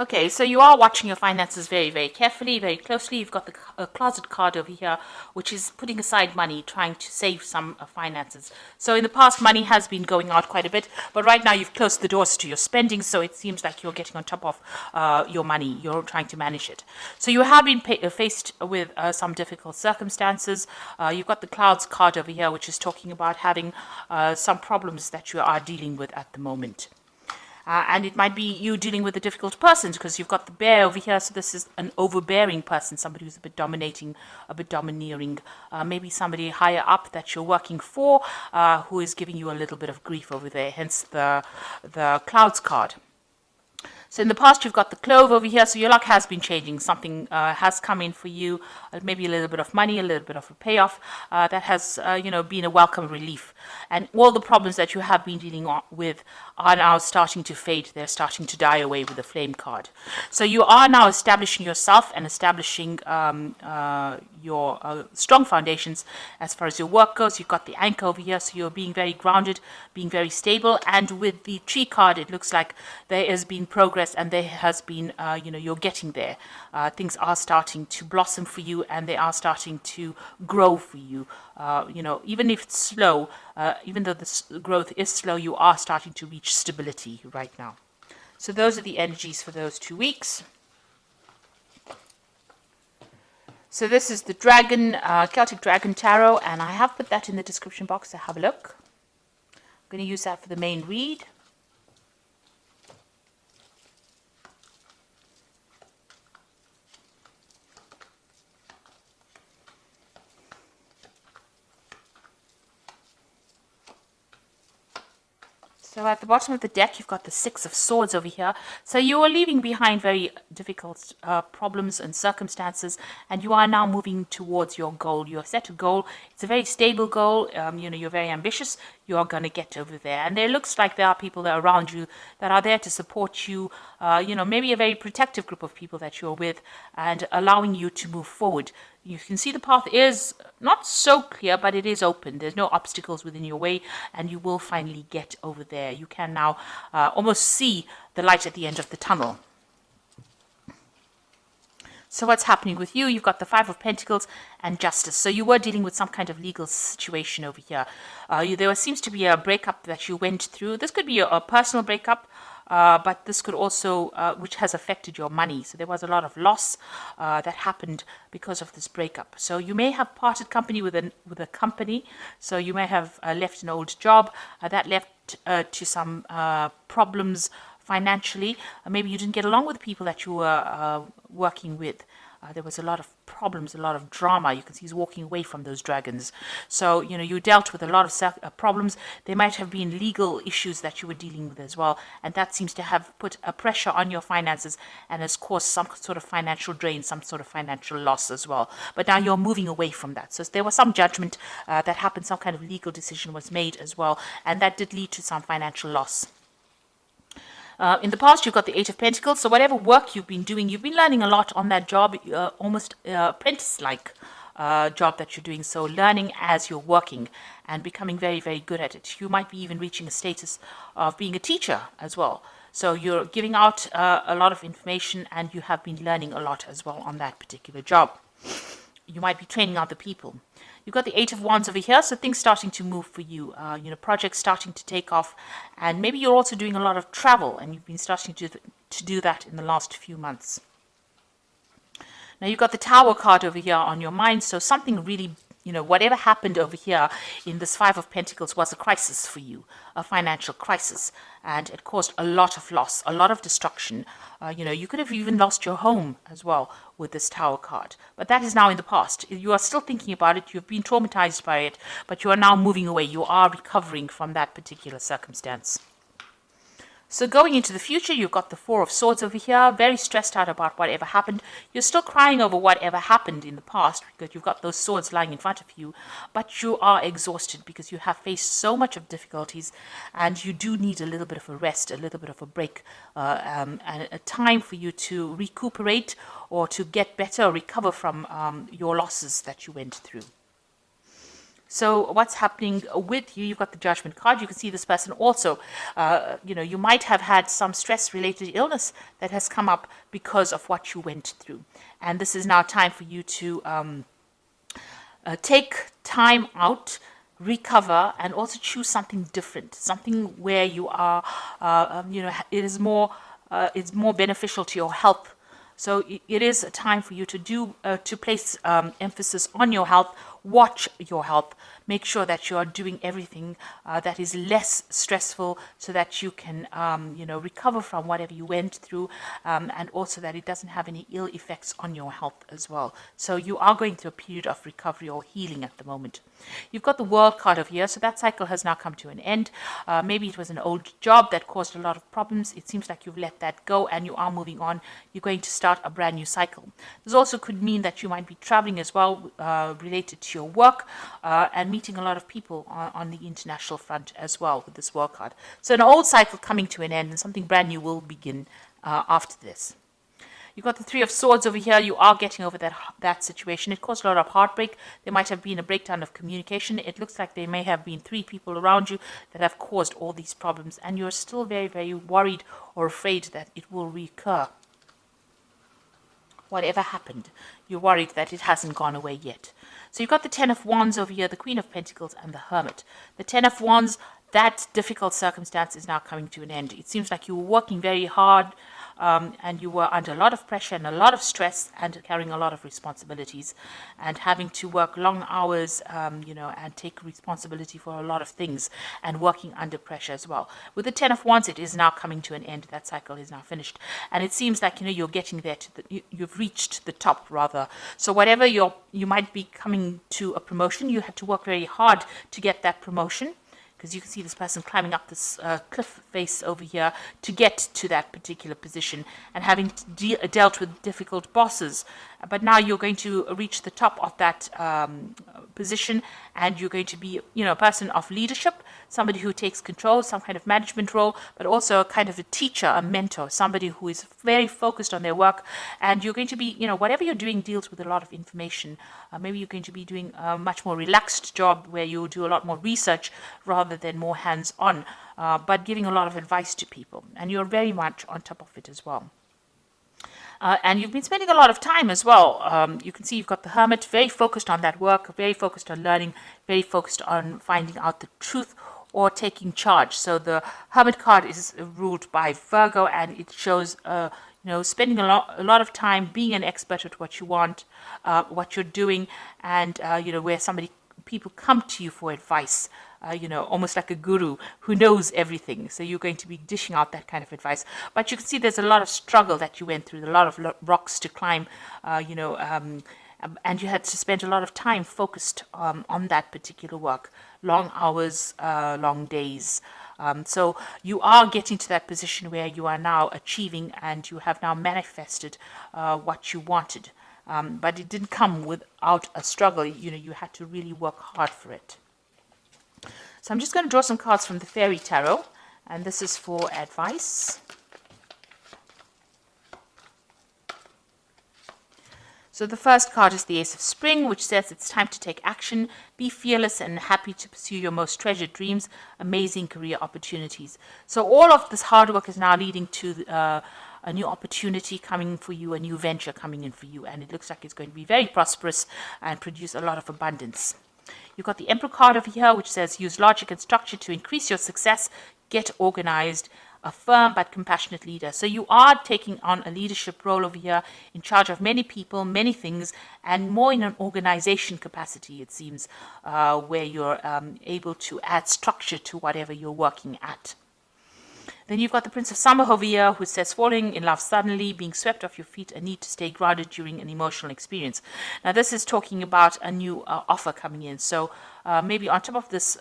Okay, so you are watching your finances very, very carefully, very closely. You've got the closet card over here, which is putting aside money, trying to save some finances. So in the past, money has been going out quite a bit, but right now you've closed the doors to your spending, so it seems like you're getting on top of your money. You're trying to manage it. So you have been faced with some difficult circumstances. You've got the clouds card over here, which is talking about having some problems that you are dealing with at the moment. And it might be you dealing with a difficult person because you've got the bear over here. So this is an overbearing person, somebody who's a bit dominating, a bit domineering. Maybe somebody higher up that you're working for who is giving you a little bit of grief over there, hence the clouds card. So in the past, you've got the clove over here. So your luck has been changing. Something has come in for you, maybe a little bit of money, a little bit of a payoff that has, been a welcome relief. And all the problems that you have been dealing with are now starting to fade. They're starting to die away with the flame card. So you are now establishing yourself and establishing your strong foundations as far as your work goes. You've got the anchor over here, so you're being very grounded, being very stable. And with the tree card, it looks like there has been progress and there has been, you're getting there. Things are starting to blossom for you and they are starting to grow for you. Even if it's slow, even though the growth is slow, you are starting to reach stability right now. So those are the energies for those 2 weeks. So this is the Dragon, Celtic Dragon Tarot, and I have put that in the description box, so have a look. I'm going to use that for the main read. So at the bottom of the deck, you've got the Six of Swords over here. So you are leaving behind very difficult problems and circumstances, and you are now moving towards your goal. You have set a goal. It's a very stable goal. You're very ambitious. You are going to get over there. And there looks like there are people that are around you that are there to support you, maybe a very protective group of people that you're with and allowing you to move forward. You can see the path is not so clear, but it is open. There's no obstacles within your way, and you will finally get over there. You can now almost see the light at the end of the tunnel. So what's happening with you? You've got the Five of Pentacles and Justice. So you were dealing with some kind of legal situation over here. There seems to be a breakup that you went through. This could be a personal breakup. But this could also, which has affected your money. So there was a lot of loss that happened because of this breakup. So you may have parted company with a company. So you may have left an old job that left to some problems financially. Maybe you didn't get along with the people that you were working with. There was a lot of problems, a lot of drama. You can see he's walking away from those dragons. So, you dealt with a lot of problems. There might have been legal issues that you were dealing with as well. And that seems to have put a pressure on your finances and has caused some sort of financial drain, some sort of financial loss as well. But now you're moving away from that. So there was some judgment that happened, some kind of legal decision was made as well. And that did lead to some financial loss. In the past, you've got the Eight of Pentacles. So whatever work you've been doing, you've been learning a lot on that job, almost apprentice-like job that you're doing. So learning as you're working and becoming very, very good at it. You might be even reaching a status of being a teacher as well. So you're giving out a lot of information and you have been learning a lot as well on that particular job. You might be training other people. You've got the Eight of Wands over here, so things starting to move for you. Projects starting to take off, and maybe you're also doing a lot of travel, and you've been starting to do that in the last few months. Now you've got the Tower card over here on your mind, so something really, whatever happened over here in this Five of Pentacles was a crisis for you, a financial crisis, and it caused a lot of loss, a lot of destruction. You could have even lost your home as well with this Tower card, but that is now in the past. You are still thinking about it, you've been traumatized by it, but you are now moving away. You are recovering from that particular circumstance. So going into the future, you've got the Four of Swords over here, very stressed out about whatever happened. You're still crying over whatever happened in the past because you've got those swords lying in front of you, but you are exhausted because you have faced so much of difficulties and you do need a little bit of a rest, a little bit of a break, and a time for you to recuperate or to get better or recover from your losses that you went through. So what's happening with you? You've got the Judgment card. You can see this person also, you might have had some stress-related illness that has come up because of what you went through. And this is now time for you to take time out, recover, and also choose something different, something where you are, it's more beneficial to your health. So it is a time for you to place emphasis on your health, watch your health, make sure that you are doing everything that is less stressful so that you can, recover from whatever you went through, and also that it doesn't have any ill effects on your health as well. So you are going through a period of recovery or healing at the moment. You've got the World card over here, so that cycle has now come to an end. Maybe it was an old job that caused a lot of problems. It seems like you've let that go and you are moving on. You're going to start a brand new cycle. This also could mean that you might be traveling as well, related to your work, and meeting a lot of people on the international front as well with this World card. So an old cycle coming to an end and something brand new will begin after this. You've got the Three of Swords over here. You are getting over that situation. It caused a lot of heartbreak. There might have been a breakdown of communication. It looks like there may have been 3 people around you that have caused all these problems, and you're still very, very worried or afraid that it will recur. Whatever happened, you're worried that it hasn't gone away yet. So you've got the Ten of Wands over here, the Queen of Pentacles, and the Hermit. The Ten of Wands, that difficult circumstance is now coming to an end. It seems like you were working very hard, and you were under a lot of pressure and a lot of stress and carrying a lot of responsibilities and having to work long hours, and take responsibility for a lot of things and working under pressure as well. With the Ten of Wands, it is now coming to an end. That cycle is now finished. And it seems like, you're getting there you've reached the top rather. So whatever you might be coming to a promotion, you had to work very hard to get that promotion, because you can see this person climbing up this cliff face over here to get to that particular position and having dealt with difficult bosses. But now you're going to reach the top of that position, and you're going to be, a person of leadership, somebody who takes control, some kind of management role, but also a kind of a teacher, a mentor, somebody who is very focused on their work. And you're going to be, whatever you're doing deals with a lot of information. Maybe you're going to be doing a much more relaxed job where you do a lot more research rather than more hands-on, but giving a lot of advice to people. And you're very much on top of it as well. And you've been spending a lot of time as well. You can see you've got the Hermit, very focused on that work, very focused on learning, very focused on finding out the truth or taking charge. So the Hermit card is ruled by Virgo, and it shows, spending a lot of time being an expert at what you want, what you're doing, and, where people come to you for advice. Almost like a guru who knows everything. So you're going to be dishing out that kind of advice. But you can see there's a lot of struggle that you went through, a lot of rocks to climb, and you had to spend a lot of time focused on that particular work. Long hours, long days. So you are getting to that position where you are now achieving and you have now manifested what you wanted. But it didn't come without a struggle. You had to really work hard for it. So I'm just going to draw some cards from the Fairy Tarot, and this is for advice. So the first card is the Ace of Spring, which says it's time to take action, be fearless and happy to pursue your most treasured dreams, amazing career opportunities. So all of this hard work is now leading to a new opportunity coming for you, a new venture coming in for you, and it looks like it's going to be very prosperous and produce a lot of abundance. You've got the Emperor card over here, which says use logic and structure to increase your success, get organized, a firm but compassionate leader. So you are taking on a leadership role over here, in charge of many people, many things, and more in an organization capacity, it seems, where you're able to add structure to whatever you're working at. Then you've got the Prince of Summer over here, who says falling in love suddenly, being swept off your feet, a need to stay grounded during an emotional experience. Now this is talking about a new offer coming in. So maybe on top of this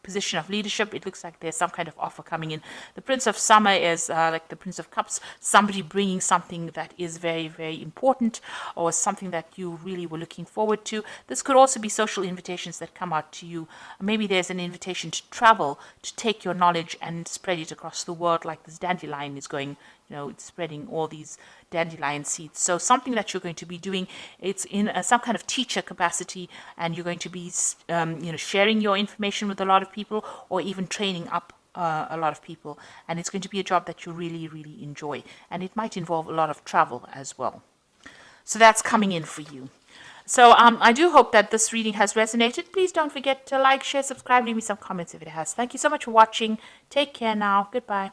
position of leadership, it looks like there's some kind of offer coming in. The Prince of Summer is like the Prince of Cups, somebody bringing something that is very, very important or something that you really were looking forward to. This could also be social invitations that come out to you. Maybe there's an invitation to travel, to take your knowledge and spread it across the world, like this dandelion is going, it's spreading all these dandelion seeds. So something that you're going to be doing, it's in some kind of teacher capacity, and you're going to be sharing your information with a lot of people, or even training up a lot of people. And it's going to be a job that you really, really enjoy. And it might involve a lot of travel as well. So that's coming in for you. So I do hope that this reading has resonated. Please don't forget to like, share, subscribe, leave me some comments if it has. Thank you so much for watching. Take care now. Goodbye.